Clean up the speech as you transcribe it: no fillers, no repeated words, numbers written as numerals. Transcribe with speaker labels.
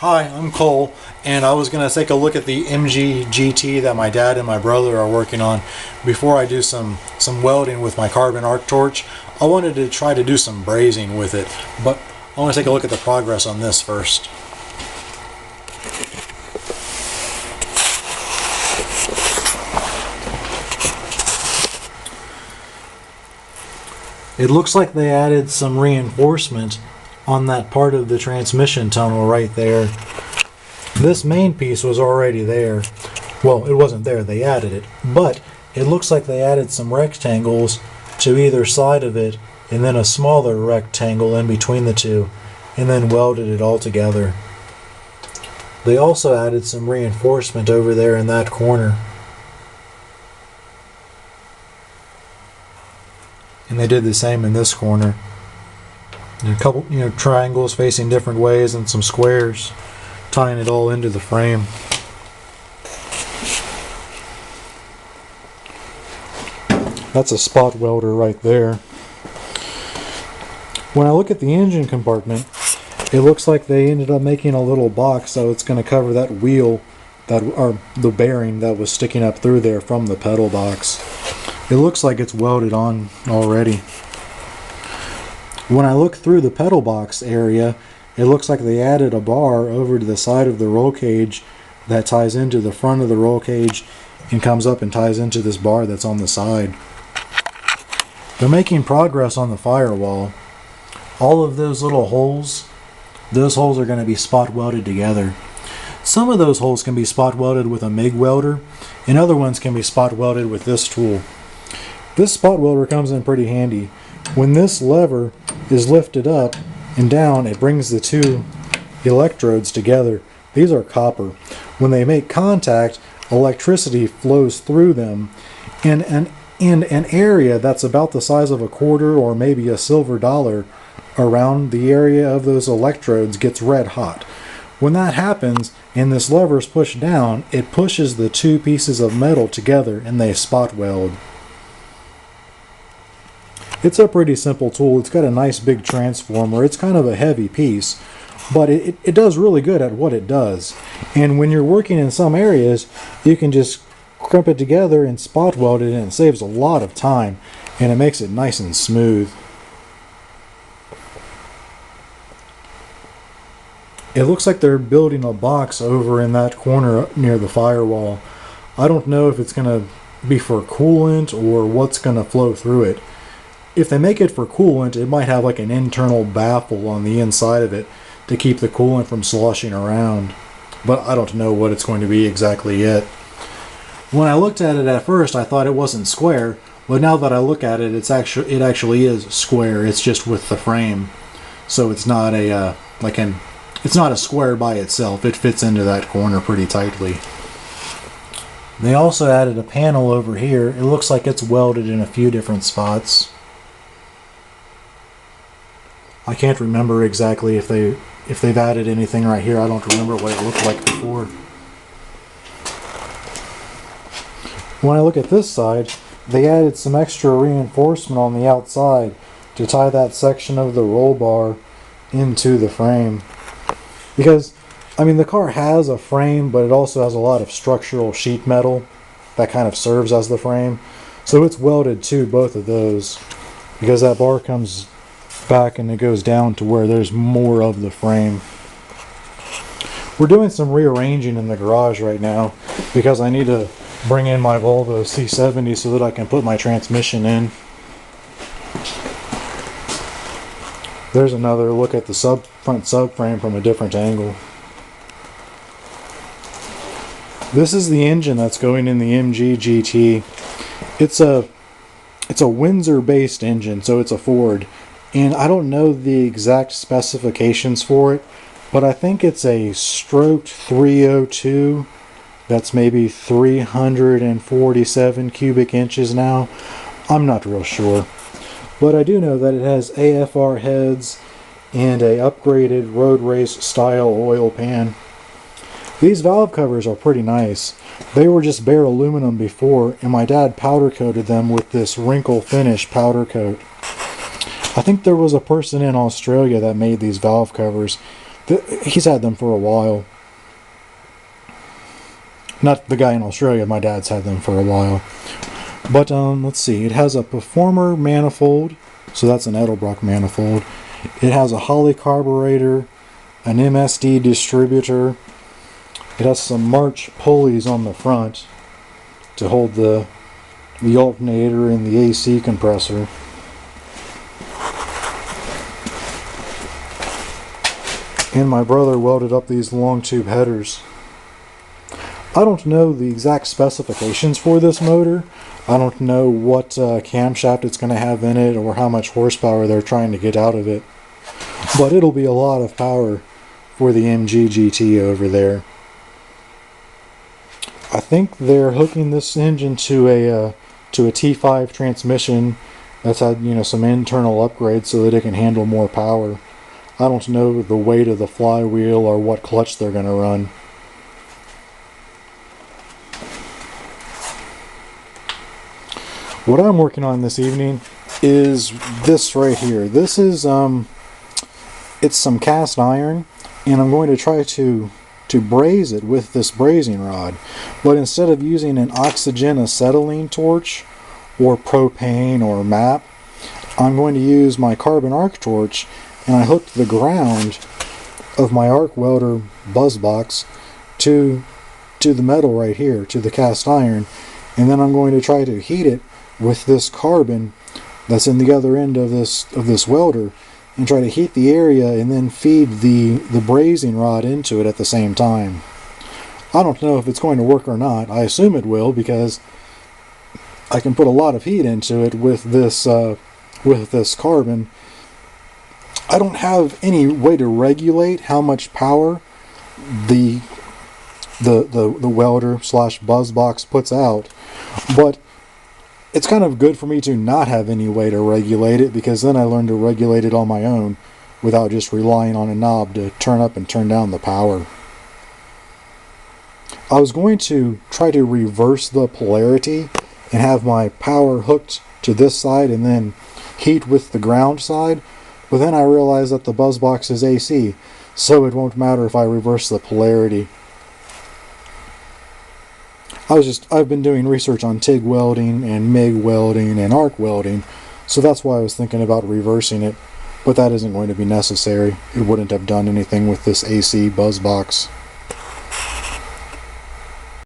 Speaker 1: Hi, I'm Cole, and I was going to take a look at the MG GT that my dad and my brother are working on. Before I do some welding with my carbon arc torch, I wanted to try to do some brazing with it, but I want to take a look at the progress on this first. It looks like they added some reinforcement on that part of the transmission tunnel right there. This main piece was already there. Well, it wasn't there, they added it. But it looks like they added some rectangles to either side of it and then a smaller rectangle in between the two and then welded it all together. They also added some reinforcement over there in that corner. And they did the same in this corner. And a couple, triangles facing different ways and some squares, tying it all into the frame. That's a spot welder right there. When I look at the engine compartment, it looks like they ended up making a little box so it's going to cover that wheel, or the bearing that was sticking up through there from the pedal box. It looks like it's welded on already. When I look through the pedal box area, it looks like they added a bar over to the side of the roll cage that ties into the front of the roll cage and comes up and ties into this bar that's on the side. They're making progress on the firewall. All of those little holes, those holes are going to be spot welded together. Some of those holes can be spot welded with a MIG welder, and other ones can be spot welded with this tool. This spot welder comes in pretty handy. When this lever is lifted up and down, it brings the two electrodes together. These are copper. When they make contact, electricity flows through them in an area that's about the size of a quarter or maybe a silver dollar. Around the area of those electrodes gets red hot. When that happens and this lever is pushed down, it pushes the two pieces of metal together and they spot weld. It's a pretty simple tool. It's got a nice big transformer. It's kind of a heavy piece, but it does really good at what it does. And when you're working in some areas, you can just crimp it together and spot weld it, and it saves a lot of time, and it makes it nice and smooth. It looks like they're building a box over in that corner near the firewall. I don't know if it's going to be for coolant or what's going to flow through it. If they make it for coolant, it might have like an internal baffle on the inside of it to keep the coolant from sloshing around. But I don't know what it's going to be exactly yet. When I looked at it at first, I thought it wasn't square, but now that I look at it, it actually is square. It's just with the frame, so it's not a it's not a square by itself. It fits into that corner pretty tightly. They also added a panel over here. It looks like it's welded in a few different spots. I can't remember exactly if they've added anything right here. I don't remember what it looked like before. When I look at this side, they added some extra reinforcement on the outside to tie that section of the roll bar into the frame. Because, I mean, the car has a frame, but it also has a lot of structural sheet metal that kind of serves as the frame. So it's welded to both of those, because that bar comes back and it goes down to where there's more of the frame. We're doing some rearranging in the garage right now because I need to bring in my Volvo C70 so that I can put my transmission in. There's another look at the front subframe from a different angle. This is the engine that's going in the MG GT. It's a Windsor based engine, so it's a Ford. And I don't know the exact specifications for it, but I think it's a stroked 302. That's maybe 347 cubic inches now. I'm not real sure. But I do know that it has AFR heads and a upgraded road race style oil pan. These valve covers are pretty nice. They were just bare aluminum before, and my dad powder coated them with this wrinkle finish powder coat. I think there was a person in Australia that made these valve covers. He's had them for a while. Not the guy in Australia, my dad's had them for a while. But let's see, it has a Performer manifold, so that's an Edelbrock manifold. It has a Holley carburetor, an MSD distributor. It has some March pulleys on the front to hold the alternator and the AC compressor. And my brother welded up these long tube headers. I don't know the exact specifications for this motor. I don't know what camshaft it's going to have in it or how much horsepower they're trying to get out of it. But it'll be a lot of power for the MG GT over there. I think they're hooking this engine to a T5 transmission that's had, you know, some internal upgrades so that it can handle more power. I don't know the weight of the flywheel or what clutch they're going to run. What I'm working on this evening is this right here. This is it's some cast iron, and I'm going to try to braze it with this brazing rod. But instead of using an oxygen acetylene torch or propane or MAP, I'm going to use my carbon arc torch, and I hooked the ground of my arc welder buzz box to the metal right here, to the cast iron, and then I'm going to try to heat it with this carbon that's in the other end of this welder, and try to heat the area and then feed the brazing rod into it at the same time. I don't know if it's going to work or not. I assume it will, because I can put a lot of heat into it with this carbon. I don't have any way to regulate how much power the welder slash buzz box puts out, but it's kind of good for me to not have any way to regulate it, because then I learn to regulate it on my own without just relying on a knob to turn up and turn down the power. I was going to try to reverse the polarity and have my power hooked to this side and then heat with the ground side, but then I realized that the buzz box is AC, so it won't matter if I reverse the polarity. I've been doing research on TIG welding and MIG welding and arc welding, so that's why I was thinking about reversing it, but that isn't going to be necessary. It wouldn't have done anything with this AC buzz box.